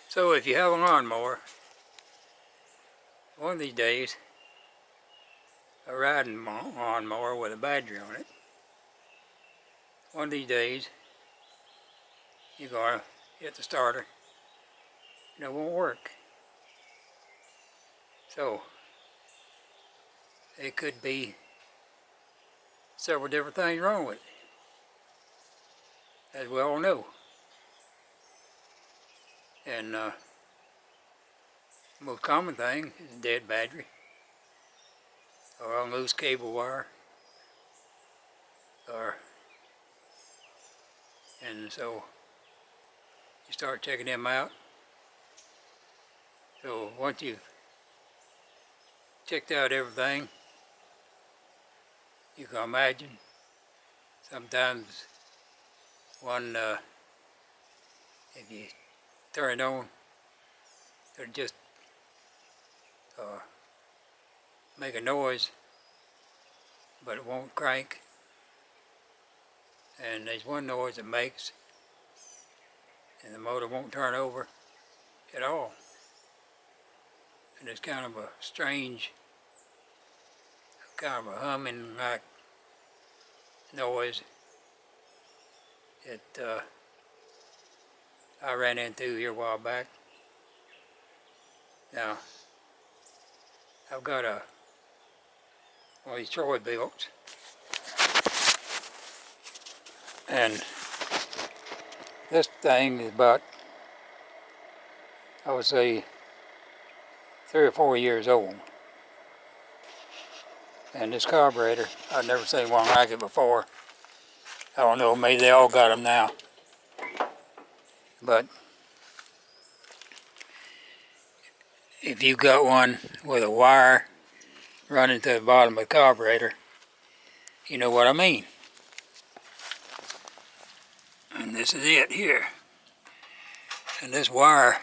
So if you have a lawnmower, one of these days, a riding lawnmower with a battery on it, one of these days, you're going to hit the starter and it won't work. So it could be several different things wrong with it, as we all know. And the most common thing is a dead battery or a loose cable wire, and so you start checking them out. So once you've checked out everything, you can imagine sometimes one, if you turn it on, it'll just make a noise, but it won't crank. And there's one noise it makes, and the motor won't turn over at all. And it's kind of a strange, kind of a humming like noise that I ran into here a while back. Now, I've got one of these Troy builts, and this thing is about, I would say, 3 or 4 years old. And this carburetor, I've never seen one like it before. I don't know, maybe they all got them now. But if you've got one with a wire running to the bottom of the carburetor, you know what I mean. And this is it here. And this wire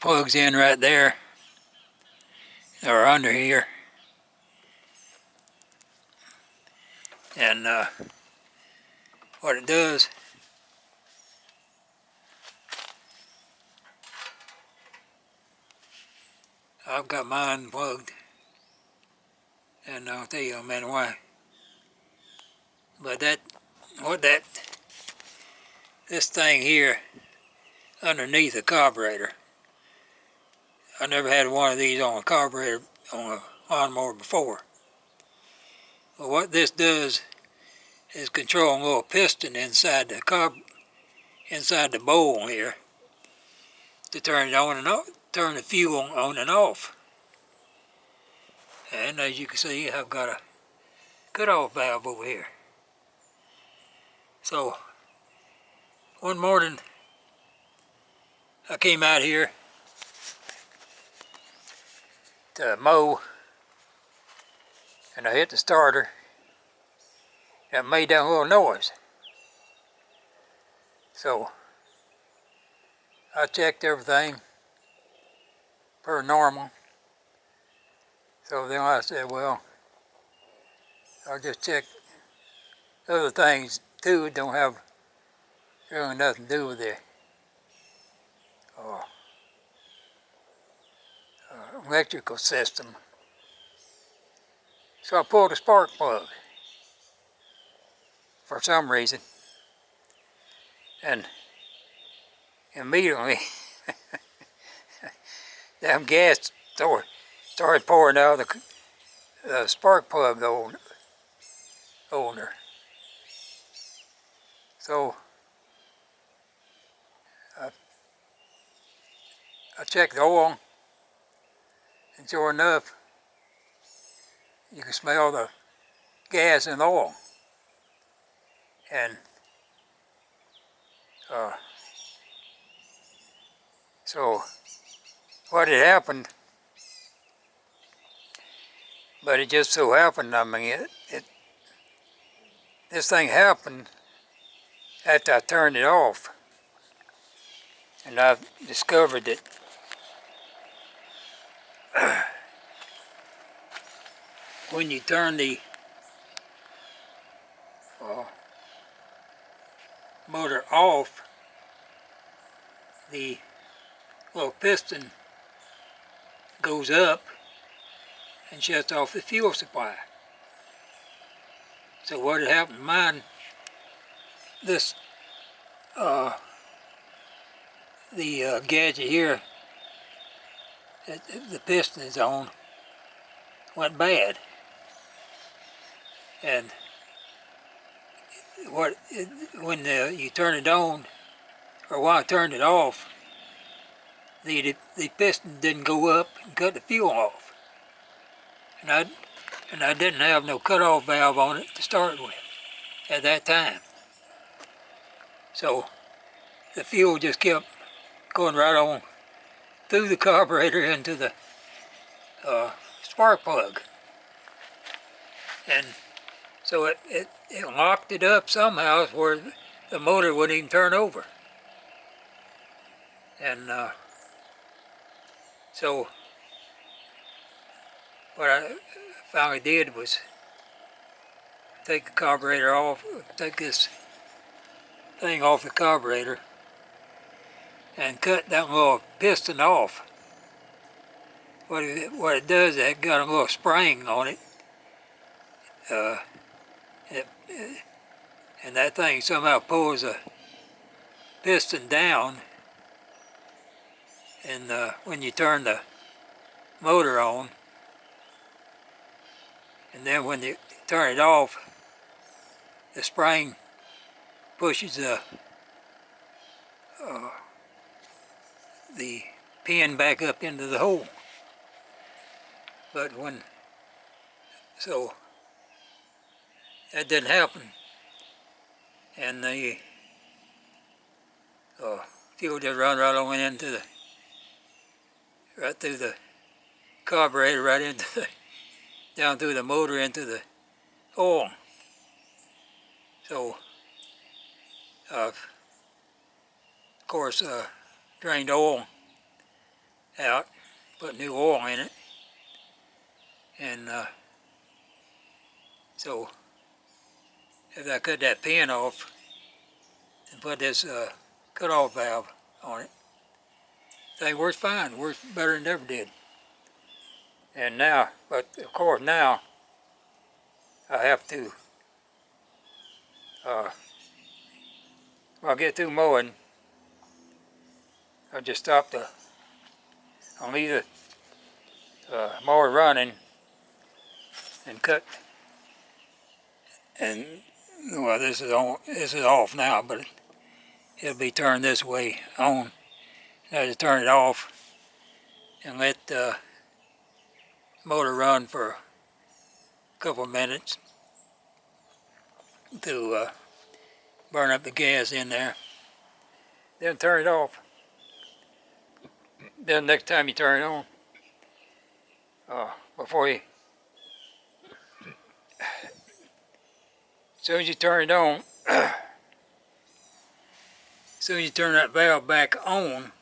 plugs in right there, or under here. And what it does, I've got mine plugged, and I'll tell you in a minute why. But this thing here underneath the carburetor, I never had one of these on a carburetor on a lawnmower before. But what this does is control a little piston inside the bowl here to turn it on and off, turn the fuel on and off. And as you can see, I've got a cutoff valve over here. So one morning I came out here to mow, and I hit the starter, and it made that little noise. So I checked everything per normal. So then I said, well, I'll just check other things too. It don't have really nothing to do with the electrical system. So I pulled a spark plug for some reason, and immediately damn gas started pouring out of the spark plug opener. So I checked the oil, and sure enough, you can smell the gas in the oil. And so what had happened, but it just so happened, I mean, this thing happened after I turned it off. And I discovered that when you turn the motor off, the little piston goes up and shuts off the fuel supply. So what had happened to mine, this the gadget here that the piston is on went bad, and when you turn it on, or while I turned it off, the piston didn't go up and cut the fuel off, and I didn't have no cutoff valve on it to start with at that time, so the fuel just kept going right on through the carburetor into the spark plug, and so it locked it up somehow where the motor wouldn't even turn over. And so what I finally did was take the carburetor off, take this thing off the carburetor and cut that little piston off. What it does, it got a little spring on it. And that thing somehow pulls the piston down, and when you turn the motor on, and then when you turn it off, the spring pushes the pin back up into the hole. But so that didn't happen, and the fuel just run right on into right through the carburetor, right into down through the motor into the oil. So of course drained oil out, put new oil in it, and so if I cut that pin off and put this cutoff valve on it, thing works fine, works better than it ever did. And now, but of course now, I have to, when I get through mowing, I just stop I'll leave the mower running and cut, and well, this is off now, but it'll be turned this way on. I just turn it off and let the motor run for a couple of minutes to burn up the gas in there. Then turn it off. Then next time you turn it on, before you, as soon as you turn it on, as soon as you turn that valve back on,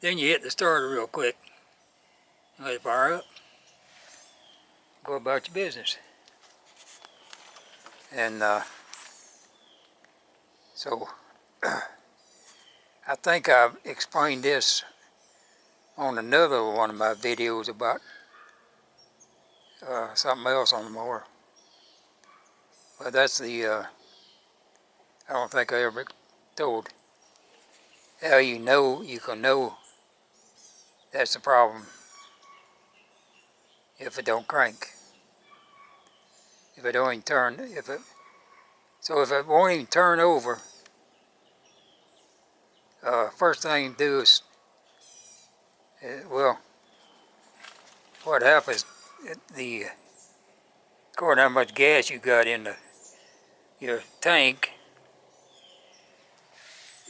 then you hit the starter real quick and let it fire up. Go about your business. And so I think I've explained this on another one of my videos about something else on the mower. But that's the, I don't think I ever told how you can know that's the problem if it don't crank. If it don't even turn, so if it won't even turn over, first thing to do is, well, what happens, according to how much gas you got in your tank,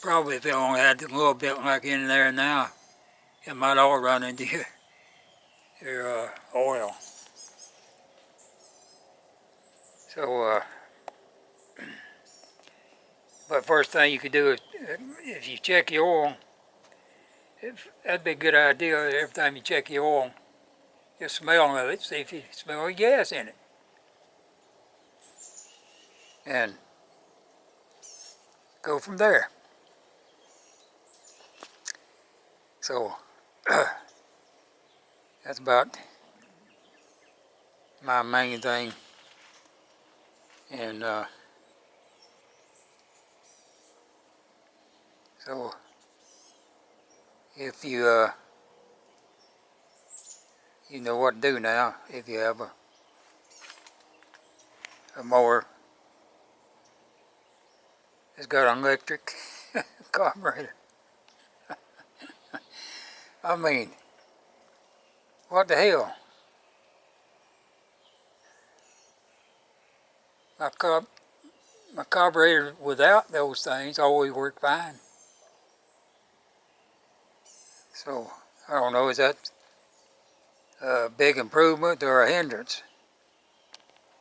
probably if it only had a little bit like in there now, it might all run into your oil. So, but first thing you could do is, if you check your oil, that'd be a good idea every time you check your oil, just smell of it, see if you smell any gas in it. And go from there. So that's about my main thing. And so if you you know what to do now, if you have a mower that's got an electric carburetor. I mean, what the hell? My carburetor without those things always worked fine. So I don't know, is that a big improvement or a hindrance?